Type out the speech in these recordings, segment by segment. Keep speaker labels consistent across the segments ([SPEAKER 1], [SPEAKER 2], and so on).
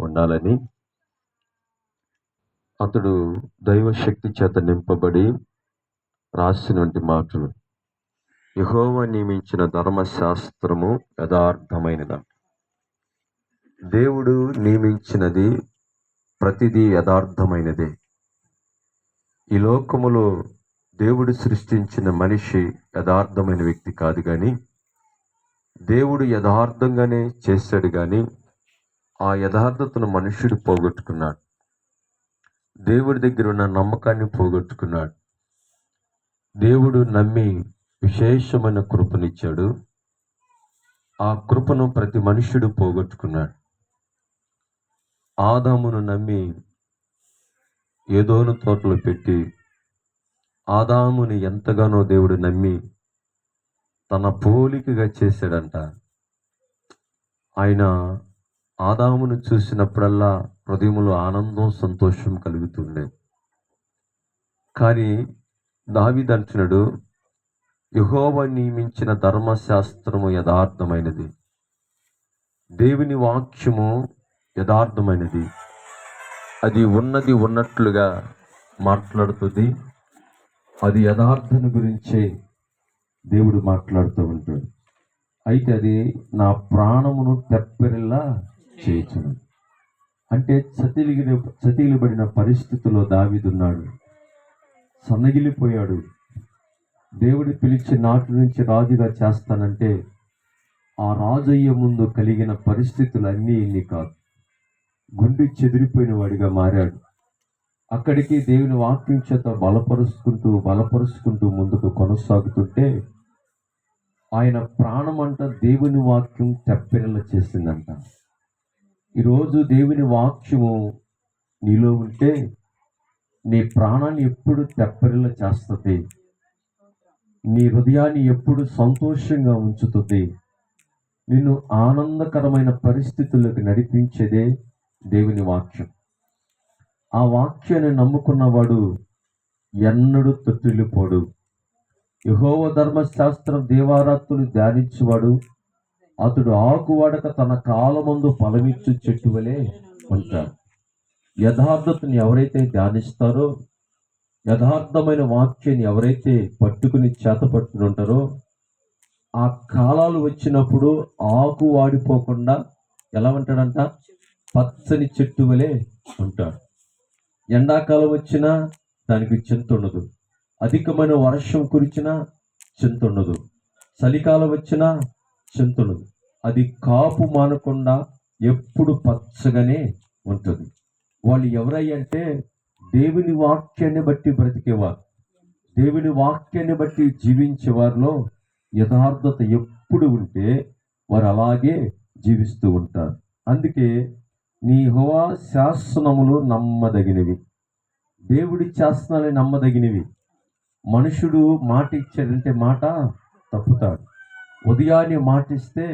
[SPEAKER 1] ఉండాలని అతడు దైవశక్తి చేత నింపబడి రాసినటువంటి మాటలు. యెహోవా నియమించిన ధర్మశాస్త్రము యథార్థమైనదంట. దేవుడు నియమించినది ప్రతిదీ యథార్థమైనదే. ఈ లోకములో దేవుడు సృష్టించిన మనిషి యథార్థమైన వ్యక్తి కాదు, కానీ దేవుడు యథార్థంగానే చేశాడు, కానీ ఆ యథార్థతను మనుష్యుడు పోగొట్టుకున్నాడు. దేవుడి దగ్గర ఉన్న నమ్మకాన్ని పోగొట్టుకున్నాడు. దేవుడు నమ్మి విశేషమైన కృపనిచ్చాడు. ఆ కృపను ప్రతి మనుష్యుడు పోగొట్టుకున్నాడు. ఆదామును నమ్మి ఏదోను తోటలో పెట్టి ఆదాముని ఎంతగానో దేవుడు నమ్మి తన పోలికగా చేశాడంట. ఆయన ఆదామును చూసినప్పుడల్లా హృదయంలో ఆనందం, సంతోషం కలుగుతుండే. కానీ దావీదు అంటున్నాడు, యెహోవా నియమించిన ధర్మశాస్త్రము యథార్థమైనది. దేవుని వాక్యము యథార్థమైనది. అది ఉన్నది ఉన్నట్లుగా మాట్లాడుతుంది. అది యథార్థను గురించే దేవుడు మాట్లాడుతూ ఉంటాడు. అయితే అది నా ప్రాణమును తెప్పెరిలా చేయుచును. అంటే చతికిలబడిన పరిస్థితిలో దావీదున్నాడు. సన్నగిలిపోయాడు. దేవుడు పిలిచి నాటి నుంచి రాజుగా చేస్తానంటే ఆ రాజయ్య ముందు కలిగిన పరిస్థితులు అన్నీ ఇన్ని కాదు. గుండె చెదిరిపోయిన వాడిగా మారాడు. అక్కడికి దేవుని వాక్యం చేత బలపరుచుకుంటూ ముందుకు కొనసాగుతుంటే ఆయన ప్రాణమంట దేవుని వాక్యం తెప్పెరల చేసిందంట. ఈరోజు దేవుని వాక్యము నీలో ఉంటే నీ ప్రాణాన్ని ఎప్పుడు తెప్పెరల చేస్తుంది. నీ హృదయాన్ని ఎప్పుడు సంతోషంగా ఉంచుతుంది. నిన్ను ఆనందకరమైన పరిస్థితుల్లోకి నడిపించేదే దేవుని వాక్యం. ఆ వాక్యాన్ని నమ్ముకున్నవాడు ఎన్నడూ తొట్టిల్లిపోడు. యెహోవా ధర్మశాస్త్రం దేవారాత్రులు ధ్యానించువాడు అతడు ఆకువాడక తన కాలమందు ఫలమిచ్చు చెట్టు వలె ఉంటాడు. యథార్థతను ఎవరైతే ధ్యానిస్తారో, యథార్థమైన వాక్యాన్ని ఎవరైతే పట్టుకుని చేతపట్టుకుని ఉంటారో, ఆ కాలాలు వచ్చినప్పుడు ఆకు వాడిపోకుండా ఎలా ఉంటాడంట? పచ్చని చెట్టు వలె ఉంటాడు. ఎండాకాలం వచ్చినా దానికి చింత ఉండదు. అధికమైన వర్షం కురిచినా చింత ఉండదు. చలికాలం వచ్చినా చింత ఉండదు. అది కాపు మానకుండా ఎప్పుడు పచ్చగానే ఉంటుంది. వాళ్ళు ఎవరయ్యంటే దేవుని వాక్యాన్ని బట్టి బ్రతికేవారు, దేవుని వాక్యాన్ని బట్టి జీవించేవారిలో యథార్థత ఎప్పుడు ఉంటే వారు అలాగే జీవిస్తూ ఉంటారు. అందుకే నీ యెహోవా శాసనములు నమ్మదగినవి. దేవుడి శాసనాలు నమ్మదగినవి. మనుషుడు మాట ఇచ్చాడంటే మాట తప్పుతాడు. ఉదయాన్నే మాట ఇస్తే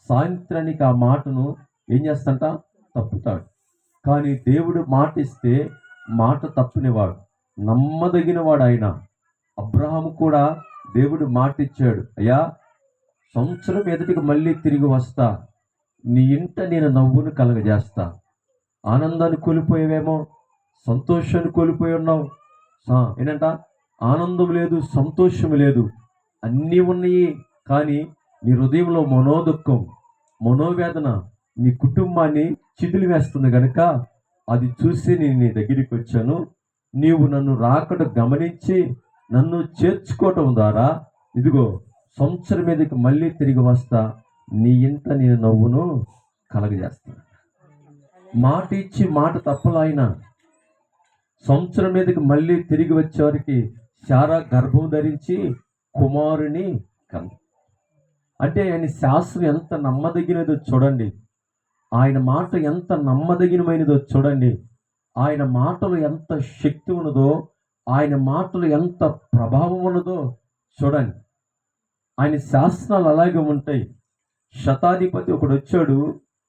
[SPEAKER 1] సాయంత్రానికి ఆ మాటను ఏం చేస్తాంట? తప్పుతాడు. కానీ దేవుడు మాట ఇస్తే మాట తప్పనివాడు, నమ్మదగినవాడు ఆయన. అబ్రహాము కూడా దేవుడు మాట ఇచ్చాడు, అయ్యా సంవత్సరం ఎదుటికి మళ్ళీ తిరిగి వస్తా, నీ ఇంట నేను నవ్వును కలగజేస్తా. ఆనందాన్ని కోల్పోయావేమో, సంతోషాన్ని కోల్పోయి ఉన్నావు. ఏంటంట? ఆనందం లేదు, సంతోషం లేదు, అన్నీ ఉన్నాయి. కానీ నీ హృదయంలో మనోదుఖం, మనోవేదన నీ కుటుంబాన్ని చిదిలి వేస్తుంది కనుక అది చూసి నేను నీ దగ్గరికి వచ్చాను. నీవు నన్ను రాకడ గమనించి నన్ను చేర్చుకోవటం ద్వారా ఇదిగో సంవత్సరం మీదకి మళ్ళీ తిరిగి వస్తా, నీ ఇంట నేను నవ్వును కలగజేస్తాను. మాట ఇచ్చి మాట తప్పలాయన సంవత్సరం మీదకి మళ్ళీ తిరిగి వచ్చేవారికి శారా గర్భం ధరించి కుమారుని కన్ను. అంటే ఆయన శాస్త్రం ఎంత నమ్మదగినదో చూడండి. ఆయన మాట ఎంత నమ్మదగినమైనదో చూడండి. ఆయన మాటలు ఎంత శక్తి ఉన్నదో, ఆయన మాటలు ఎంత ప్రభావం ఉన్నదో చూడండి. ఆయన శాసనాలు అలాగే ఉంటాయి. శతాధిపతి ఒకడు వచ్చాడు,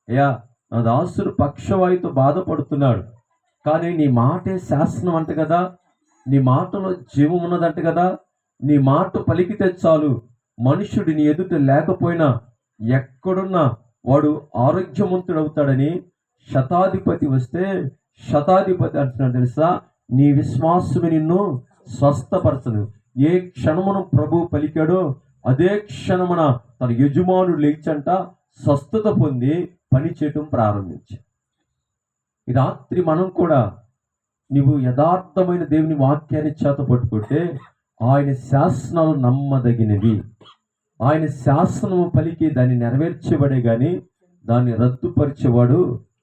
[SPEAKER 1] అయ్యా నా దాసుడు పక్షవాయుతో బాధపడుతున్నాడు, కానీ నీ మాటే శాసనం అంట కదా, నీ మాటలో జీవం ఉన్నదంట కదా, నీ మాట పలికితే చాలు మనుష్యుడు నీ ఎదుట లేకపోయినా ఎక్కడున్నా వాడు ఆరోగ్యవంతుడవుతాడని శతాధిపతి వస్తే శతాధిపతి అంటున్నాడు తెలుసా, నీ విశ్వాసమే నిన్ను స్వస్థపరచను. ఏ క్షణమును ప్రభు పలికాడో అదే క్షణమున తన యజమానుడు లేచంట స్వస్థత పొంది పని చేయటం ప్రారంభించాడు. ఈ రాత్రి మనం కూడా నీవు యథార్థమైన దేవుని వాక్యాన్ని చేత పట్టుకుంటే ఆయన శాసనాలు నమ్మదగినవి. ఆయన శాసనము పలికి దాన్ని నెరవేర్చేవాడే గాని దాన్ని రద్దుపరిచేవాడు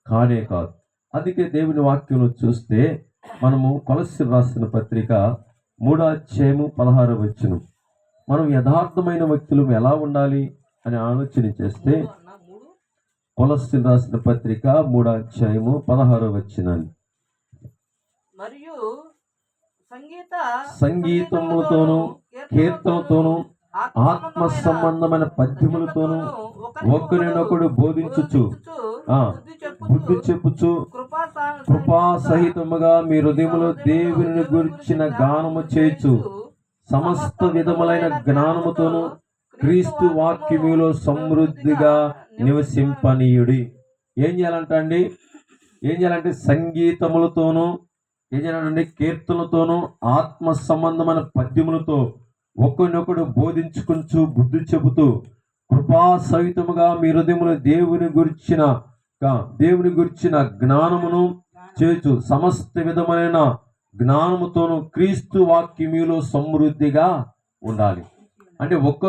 [SPEAKER 1] కానే కాదు. అందుకే దేవుని వాక్యంలో చూస్తే మనము కొలస్సీయులకు రాసిన పత్రిక 3:16 మనం యథార్థమైన వ్యక్తులు ఎలా ఉండాలి అని ఆలోచన చేస్తే, కొలస్సీయులకు రాసిన పత్రిక 3:16
[SPEAKER 2] మరియు
[SPEAKER 1] సంగీతములతోనూ కీర్తనతోనూ ఆత్మ సంబంధమైన పద్యములతోనూ ఒకరినొకడు బోధించుచు బుద్ధి చెప్పుచు కృపా సహితముగా మీ హృదయములో దేవుని గురించిన గానము చేయొచ్చు సమస్త విధములైన జ్ఞానముతోనూ క్రీస్తు వాక్యములో సమృద్ధిగా నివసింపనీయుడి. ఏం చేయాలంటే సంగీతములతోనూ ఏం చేయాలంటే కీర్తనలతోనూ ఆత్మ సంబంధమైన పద్యములతో ఒకరినొకడు బోధించుకుంటూ బుద్ధి చెబుతూ కృపా సహితముగా మీ హృదయములో దేవుని గురించిన జ్ఞానమును చేచు సమస్త విధమైన జ్ఞానముతోనూ క్రీస్తు వాక్యములో సమృద్ధిగా ఉండాలి. అంటే ఒక్కరు